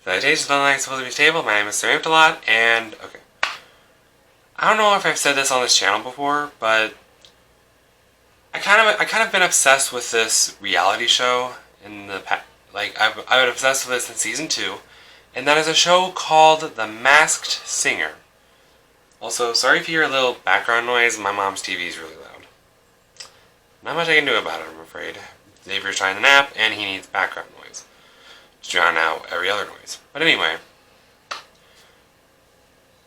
The taste is supposed to be stable. My name is Sir Lot, and okay. I don't know if I've said this on this channel before, but I kind of been obsessed with this reality show in the past. Like I've been obsessed with it since season 2, and that is a show called The Masked Singer. Also, sorry if you hear a little background noise. My mom's TV is really loud. Not much I can do about it, I'm afraid. Xavier's trying to nap, and he needs background noise to drown out every other noise. But anyway,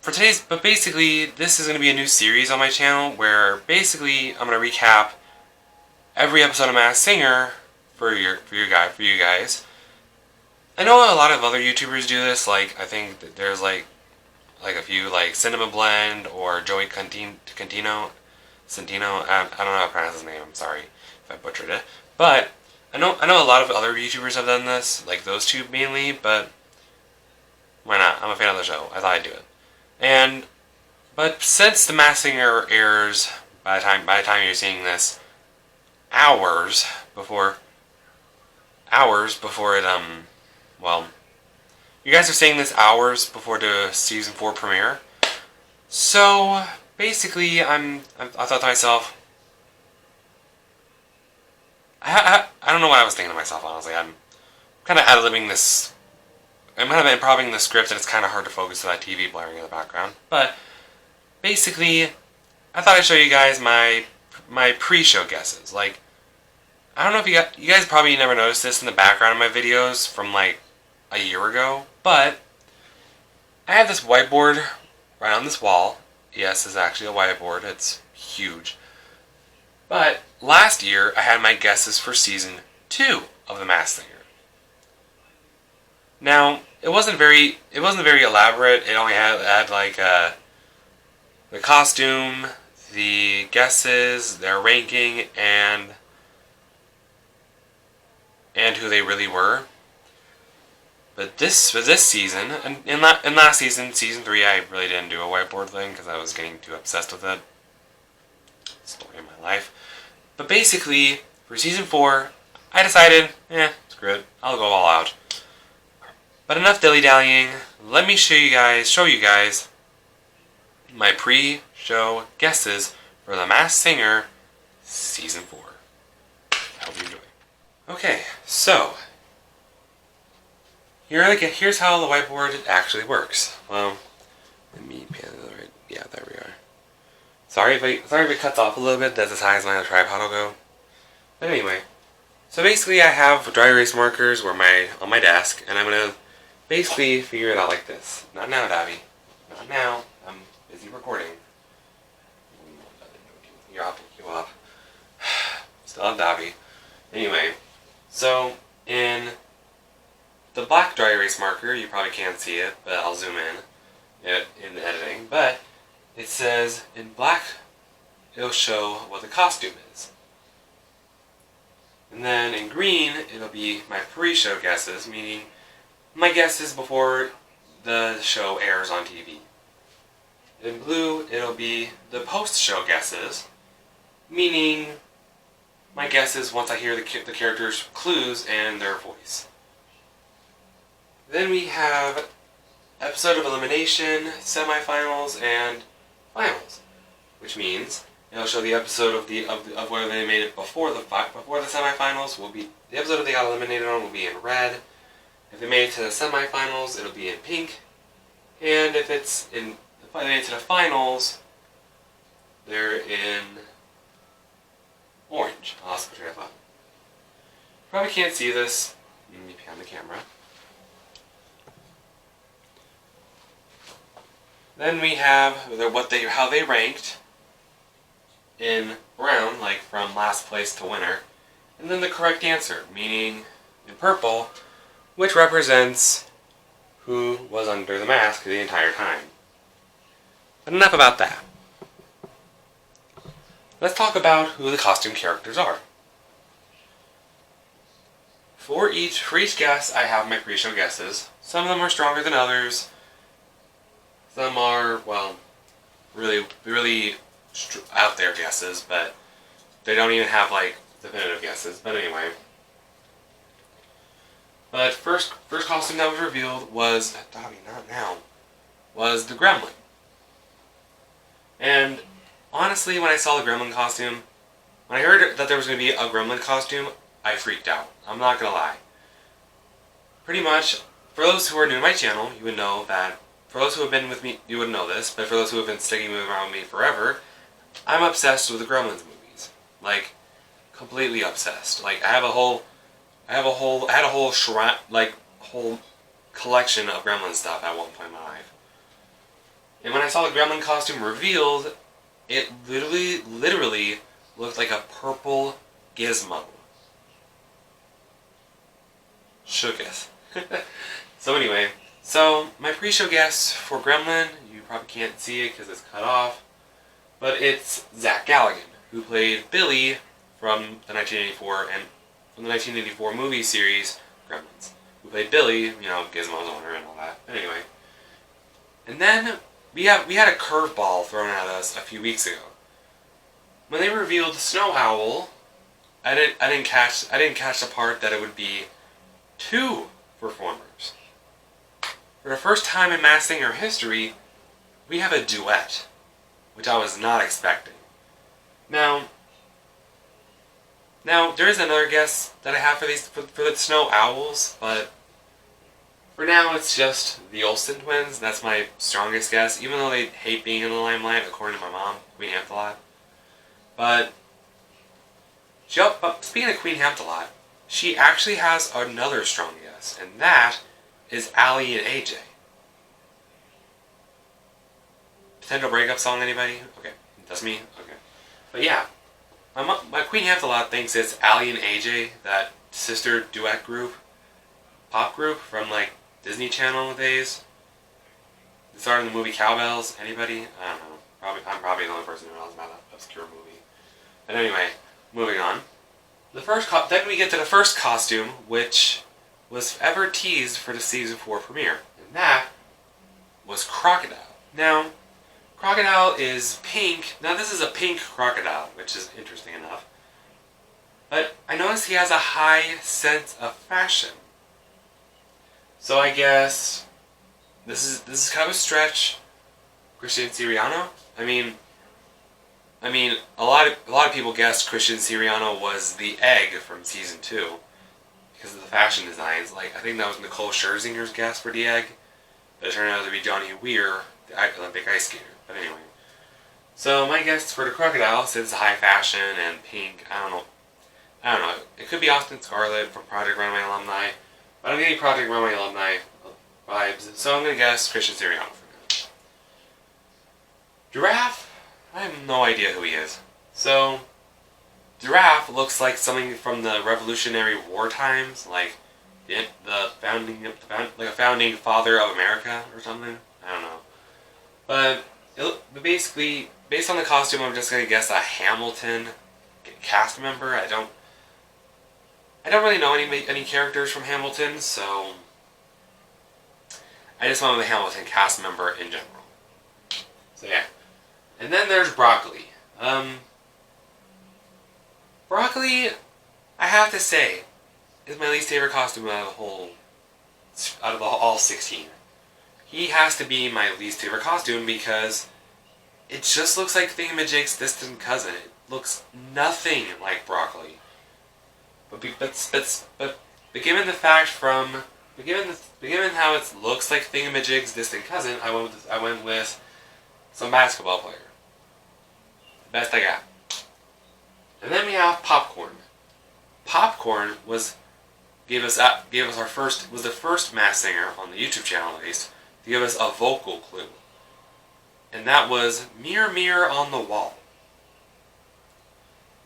but basically, this is going to be a new series on my channel where basically I'm going to recap every episode of Masked Singer for you guys. I know a lot of other YouTubers do this. Like I think that there's like a few like Cinema Blend or Joey Centino. I don't know how to pronounce his name. I'm sorry if I butchered it. But I know a lot of other YouTubers have done this, like those two mainly. But why not? I'm a fan of the show. I thought I'd do it. But since The Masked Singer airs by the time you're seeing this, hours before it well, you guys are seeing this hours before the season 4 premiere. So basically, I thought to myself, I don't know what I was thinking to myself, honestly. I'm kind of ad-libbing this. I'm kind of improvising the script, and it's kind of hard to focus with that TV blaring in the background. But basically, I thought I'd show you guys my pre-show guesses. Like, I don't know if you guys probably never noticed this in the background of my videos from like a year ago, but I have this whiteboard right on this wall. Yes, it's actually a whiteboard. It's huge. But last year, I had my guesses for season 2 of The Masked Singer. Now, it wasn't very elaborate. It only had like the costume, the guesses, their ranking, and who they really were. But this season, and in last season, season 3, I really didn't do a whiteboard thing because I was getting too obsessed with it. Story of my life. But basically, for season 4, I decided, screw it, I'll go all out. But enough dilly-dallying. Let me show you guys my pre-show guesses for The Masked Singer season 4. I hope you enjoy. Okay, so here's how the whiteboard actually works. Well, let me pan it right. Yeah, there we are. Sorry if it cuts off a little bit. That's as high as my tripod will go. But anyway, so basically I have dry erase markers on my desk, and I'm gonna basically figure it out like this. Not now, Davy. Not now. I'm busy recording. You're up. Still on Davy. Anyway, so in the black dry erase marker, you probably can't see it, but I'll zoom in the editing. But it says in black, it'll show what the costume is. And then in green, it'll be my pre-show guesses, meaning my guesses before the show airs on TV. In blue, it'll be the post-show guesses, meaning my guesses once I hear the characters' clues and their voice. Then we have episode of elimination, semifinals, and finals, which means it'll show the episode of where they made it before the semifinals. Will be the episode they got eliminated on will be in red. If they made it to the semifinals, it'll be in pink, and if they made it to the finals, they're in orange. I'll switch my thought. Probably can't see this. Let me pan the camera. Then we have how they ranked in brown, like from last place to winner, and then the correct answer, meaning in purple, which represents who was under the mask the entire time. But enough about that. Let's talk about who the costume characters are. For each guess, I have my pre-show guesses. Some of them are stronger than others. Some are, well, really out there guesses, but they don't even have like definitive guesses. But anyway, But first costume that was revealed was, Dobby, not now, was the Gremlin. And honestly, when I saw the Gremlin costume, when I heard that there was going to be a Gremlin costume, I freaked out. I'm not going to lie. Pretty much, for those who are new to my channel, you would know that, for those who have been with me, you wouldn't know this, but for those who have been sticking around me forever, I'm obsessed with the Gremlins movies. Like, completely obsessed. Like, I had a whole whole collection of Gremlin stuff at one point in my life. And when I saw the Gremlin costume revealed, it literally looked like a purple gizmo. Shooketh. So anyway, my pre-show guest for Gremlin, you probably can't see it because it's cut off, but it's Zach Galligan, who played Billy from the 1984 movie series Gremlins, who played Billy, Gizmo's owner and all that. Anyway, and then we had a curveball thrown at us a few weeks ago when they revealed Snow Owl. I didn't catch the part that it would be 2 performers. For the first time in Masked Singer history, we have a duet, which I was not expecting. Now there is another guess that I have for the Snow Owls, but for now it's just the Olsen twins. That's my strongest guess, even though they hate being in the limelight, according to my mom, Queen Hamtalot. But speaking of Queen Hamtalot, she actually has another strong guess, and that is Allie and AJ. Potential breakup song, anybody? Okay, that's me? Okay. But yeah, my Queen Hamtalot thinks it's Allie and AJ, that sister duet group, pop group from like Disney Channel days. They started in the movie Cowbells. Anybody? I don't know. I'm probably the only person who knows about that obscure movie. But anyway, moving on. Then we get to the first costume, which was ever teased for the season 4 premiere, and that was Crocodile. Now, Crocodile is pink. Now, this is a pink crocodile, which is interesting enough. But I noticed he has a high sense of fashion. So I guess this is kind of a stretch. Christian Siriano. I mean, a lot of people guessed Christian Siriano was the egg from season 2 because of the fashion designs. Like, I think that was Nicole Scherzinger's guess for the egg. But it turned out to be Johnny Weir, the Olympic ice skater. But anyway, so my guess for the crocodile, since it's high fashion and pink, I don't know. It could be Austin Scarlett from Project Runway Alumni, but I'm getting Project Runway Alumni vibes, so I'm gonna guess Christian Siriano for now. Giraffe. I have no idea who he is. So, Giraffe looks like something from the Revolutionary War times, like the founding father of America or something. I don't know. But basically, based on the costume, I'm just gonna guess a Hamilton cast member. I don't really know any characters from Hamilton, so I just went with a Hamilton cast member in general. So yeah. And then there's Broccoli. Broccoli, I have to say, is my least favorite costume out of all 16. He has to be my least favorite costume because it just looks like Thingamajig's distant cousin. It looks nothing like Broccoli. But given the fact given how it looks like Thingamajig's distant cousin, I went with some basketball player. Best I got. And then we have Popcorn. Popcorn was the first Masked Singer on the YouTube channel at least to give us a vocal clue. And that was Mirror Mirror on the Wall.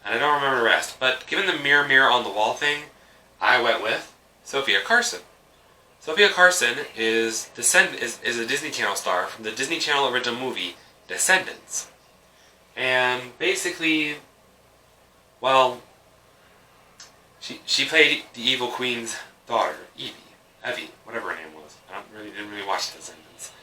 And I don't remember the rest, but given the Mirror Mirror on the Wall thing, I went with Sophia Carson. Sophia Carson is a Disney Channel star from the Disney Channel original movie Descendants. And basically, well, she played the evil queen's daughter, Evie, whatever her name was. I didn't really watch Descendants.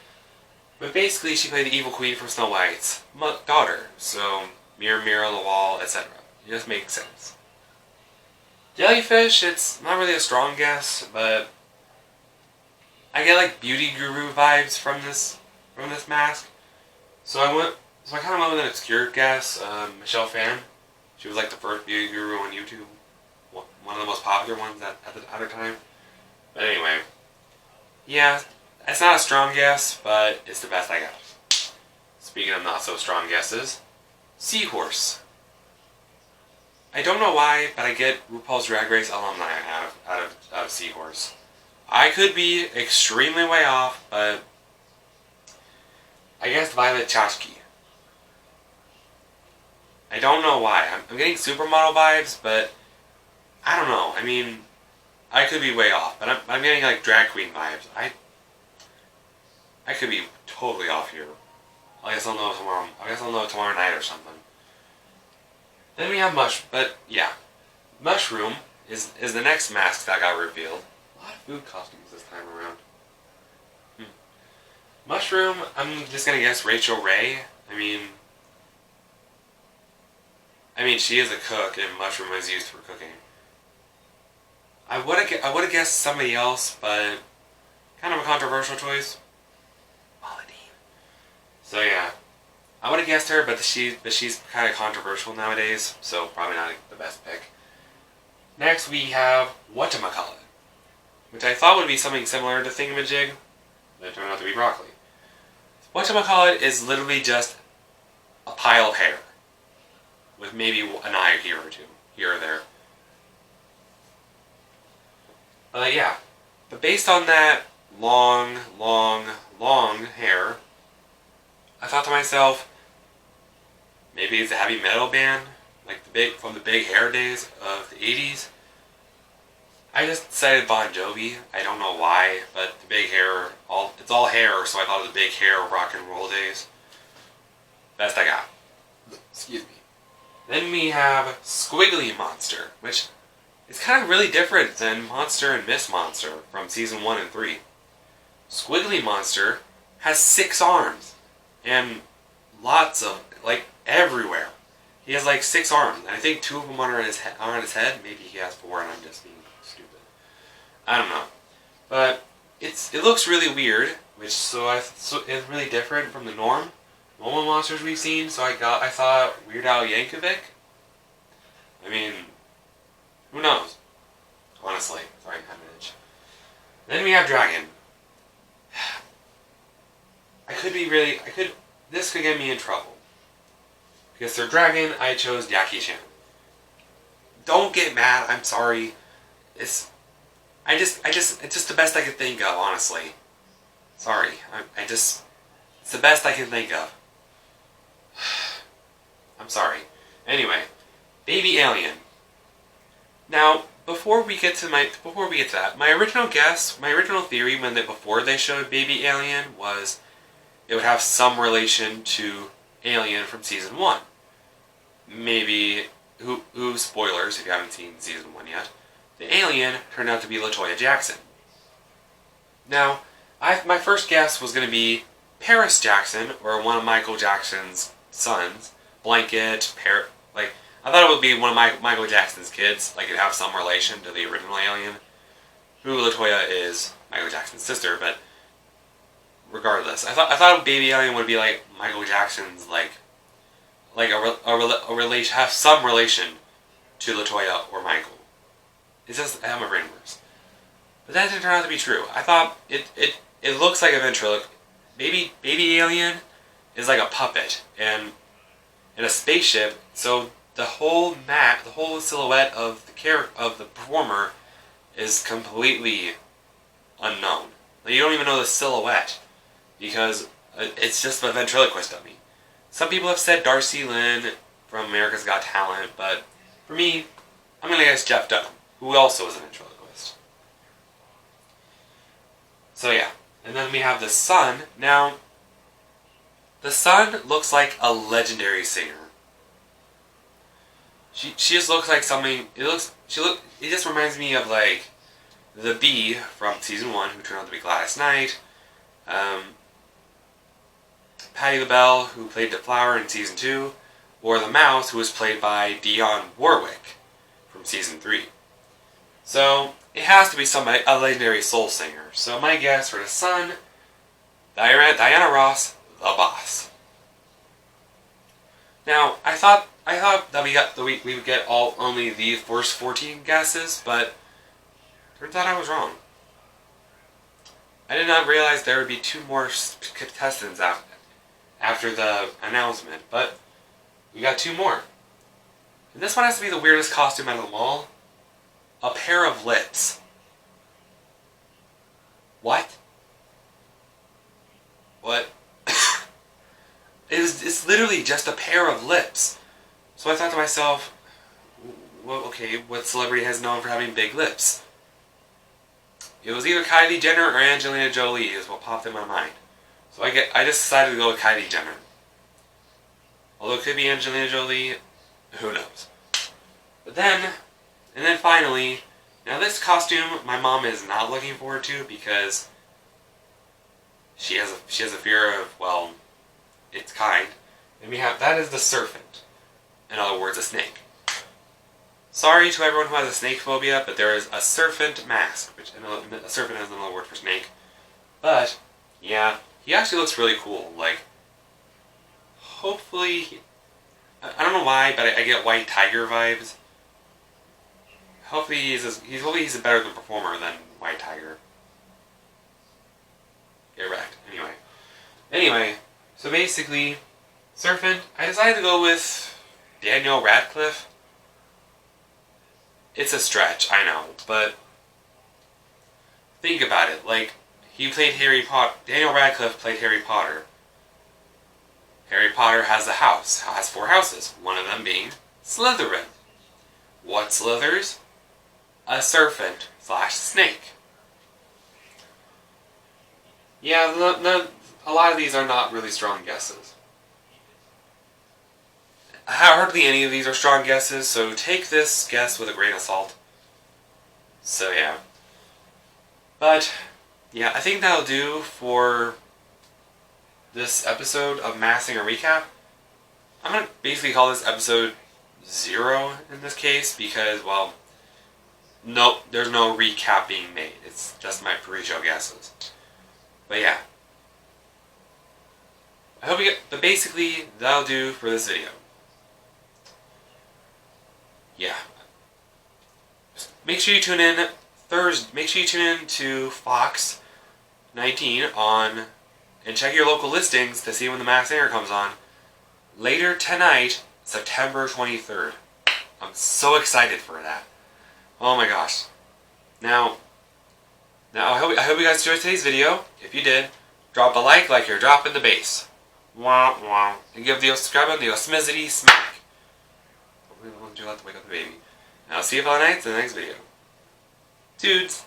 But basically, she played the evil queen from Snow White's daughter. So, Mirror Mirror on the Wall, etc. It just makes sense. Jellyfish, it's not really a strong guess, but I get like beauty guru vibes from this mask. So I kind of went with an obscure guess. Michelle Phan. She was like the first beauty guru on YouTube. One of the most popular ones at her time. But anyway, yeah, it's not a strong guess, but it's the best I got. Speaking of not so strong guesses, seahorse. I don't know why, but I get RuPaul's Drag Race alumni out of seahorse. I could be extremely way off, but I guess Violet Chachki. I don't know why. I'm getting supermodel vibes, but I don't know. I mean, I could be way off, but I'm getting like drag queen vibes. I could be totally off here. I guess I'll know tomorrow. I guess I'll know tomorrow night or something. Then we have Mushroom is the next mask that got revealed. A lot of food costumes this time around. Mushroom, I'm just gonna guess Rachel Ray. I mean, she is a cook, and mushroom is used for cooking. I would have guessed somebody else, but kind of a controversial choice. Molodine. So yeah, I would have guessed her, but she's kind of controversial nowadays, so probably not the best pick. Next we have whatchamacallit, which I thought would be something similar to Thingamajig, but it turned out to be broccoli. Whatchamacallit is literally just a pile of hair, with maybe an eye here or two, here or there. Yeah. But based on that long hair, I thought to myself, maybe it's a heavy metal band, like from the big hair days of the 80s. I just decided Bon Jovi. I don't know why, but the big hair, it's all hair, so I thought of the big hair rock and roll days. Best I got. Excuse me. Then we have Squiggly Monster, which is kind of really different than Monster and Miss Monster from season 1 and 3. Squiggly Monster has 6 arms, and lots of, like, everywhere. He has like 6 arms, and I think 2 of them are on his head. Maybe he has 4, and I'm just being stupid. I don't know, but it looks really weird, so it's really different from the normal monsters we've seen. So I thought Weird Al Yankovic. I mean, who knows? Honestly, sorry, I'm an itch. Then we have Dragon. This could get me in trouble. Because for Dragon, I chose Jackie Chan. Don't get mad, I'm sorry. It's just the best I could think of, honestly. Sorry, it's the best I can think of. I'm sorry. Anyway, Baby Alien. Now, before we get to that, my original theory before they showed Baby Alien was it would have some relation to Alien from season 1. Maybe, spoilers if you haven't seen season 1 yet, the alien turned out to be LaToya Jackson. Now, my first guess was going to be Paris Jackson, or one of Michael Jackson's sons. Blanket, I thought it would be one of Michael Jackson's kids, like it'd have some relation to the original alien. Who LaToya is Michael Jackson's sister, but regardless, I thought Baby Alien would be like Michael Jackson's, have some relation to LaToya or Michael. It's just how my brain works. But that didn't turn out to be true. I thought it looks like a ventriloquist. Baby Alien is like a puppet and in a spaceship, so the whole silhouette of the performer is completely unknown. Like, you don't even know the silhouette because it's just a ventriloquist dummy. Some people have said Darcy Lynn from America's Got Talent, but for me, I'm gonna guess Jeff Dunham, who also is a ventriloquist. So yeah, and then we have the Sun. Now, the Sun looks like a legendary singer. She just looks like something. It just reminds me of like the Bee from season 1, who turned out to be Gladys Knight. Patti LaBelle, who played the Flower in season 2, or the Mouse, who was played by Dionne Warwick from season 3. So it has to be somebody, a legendary soul singer. So my guess for the Sun, Diana Ross, the boss. Now I thought that we would get only the first 14 guesses, but turns out I was wrong. I did not realize there would be 2 more contestants after the announcement, but we got 2 more. And this one has to be the weirdest costume out of them all. A pair of lips. What? What? It's literally just a pair of lips. So I thought to myself, well, okay, what celebrity has known for having big lips? It was either Kylie Jenner or Angelina Jolie is what popped in my mind. So I just decided to go with Kylie Jenner. Although it could be Angelina Jolie, who knows. But then, and then finally, now this costume my mom is not looking forward to because she has a fear of, well, its kind. And that is the serpent. In other words, a snake. Sorry to everyone who has a snake phobia, but there is a serpent mask, which a serpent is another word for snake. But yeah, he actually looks really cool. Like, hopefully, I don't know why, but I get White Tiger vibes. Hopefully he's a better performer than White Tiger. Get wrecked. Anyway, so basically, Serpent, I decided to go with Daniel Radcliffe. It's a stretch, I know, but think about it. Like, he played Harry Potter. Daniel Radcliffe played Harry Potter. Harry Potter has a house. Has 4 houses. One of them being Slytherin. What slithers? A serpent / snake. Yeah, a lot of these are not really strong guesses. Hardly any of these are strong guesses, so take this guess with a grain of salt. So yeah. But, yeah, I think that'll do for this episode of Massing a Recap. I'm going to basically call this episode 0 in this case because, well, nope, there's no recap being made. It's just my pre-show guesses. But yeah. But basically, that'll do for this video. Yeah. Make sure you tune in Thursday. Make sure you tune in to Fox 19 and check your local listings to see when the Masked Singer comes on. Later tonight, September 23rd. I'm so excited for that. Oh my gosh. Now I hope you guys enjoyed today's video. If you did, drop a like you're dropping the bass. Wah wah. And give the subscribe button the smizzy smack. Hopefully, won't you let to wake up the baby. And I'll see you all night in the next video. Dudes.